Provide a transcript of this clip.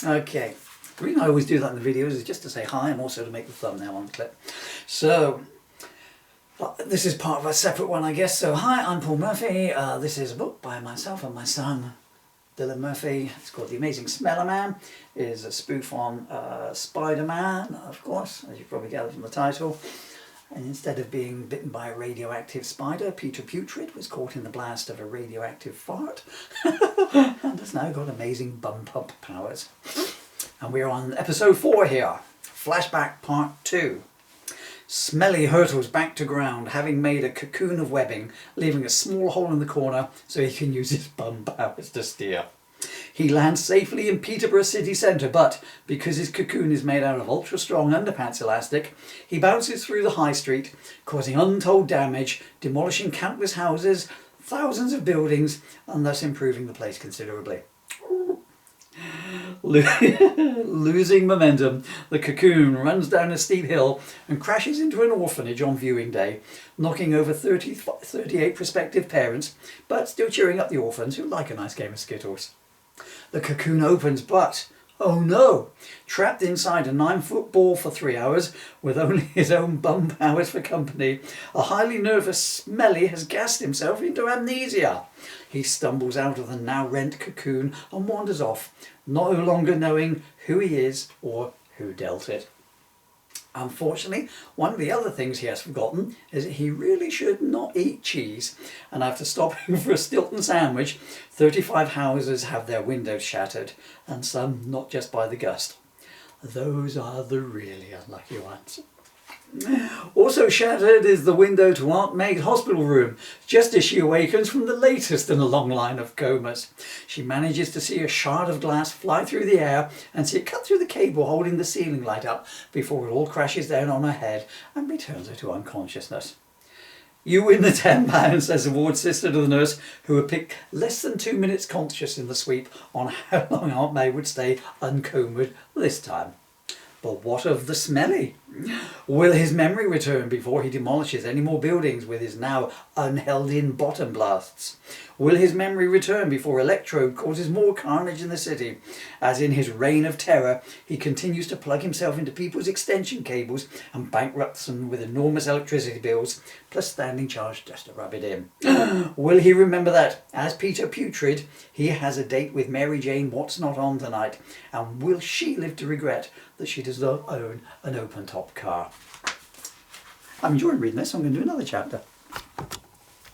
Okay. The reason I always do that in the videos is just to say hi and also to make the thumbnail on the clip. So, this is part of a separate one, I guess. So, hi, I'm Paul Murphy. This is a book by myself and my son, Dylan Murphy. It's called The Amazing Smeller Man. It is a spoof on Spider-Man, of course, as you probably gathered from the title. And instead of being bitten by a radioactive spider, Peter Putrid was caught in the blast of a radioactive fart and has now got amazing bum pump powers. And we're on episode 4 here, flashback part 2. Smelly hurtles back to ground, having made a cocoon of webbing, leaving a small hole in the corner so he can use his bum powers to steer. He lands safely in Peterborough city centre, but because his cocoon is made out of ultra-strong underpants elastic, he bounces through the high street, causing untold damage, demolishing countless houses, thousands of buildings, and thus improving the place considerably. Losing momentum, the cocoon runs down a steep hill and crashes into an orphanage on viewing day, knocking over 38 prospective parents, but still cheering up the orphans who like a nice game of Skittles. The cocoon opens, but, oh no! Trapped inside a 9-foot ball for 3 hours, with only his own bum powers for company, a highly nervous Smelly has gassed himself into amnesia. He stumbles out of the now rent cocoon and wanders off, no longer knowing who he is or who dealt it. Unfortunately, one of the other things he has forgotten is that he really should not eat cheese, and after stopping for a Stilton sandwich, 35 houses have their windows shattered, and some not just by the gust. Those are the really unlucky ones. Also shattered is the window to Aunt Meg's hospital room, just as she awakens from the latest in a long line of comas. She manages to see a shard of glass fly through the air and see it cut through the cable holding the ceiling light up before it all crashes down on her head and returns her to unconsciousness. "You win the £10, says the ward sister to the nurse, who had picked less than 2 minutes conscious in the sweep on how long Aunt May would stay uncombed this time. But what of the Smelly? Will his memory return before he demolishes any more buildings with his now unheld-in bottom blasts? Will his memory return before Electrode causes more carnage in the city, as in his reign of terror he continues to plug himself into people's extension cables and bankrupts them with enormous electricity bills, plus standing charge just to rub it in? Will he remember that, as Peter Putrid, he has a date with Mary Jane What's Not On tonight, and will she live to regret that she does not own an open-top car? I'm enjoying reading this, so I'm going to do another chapter.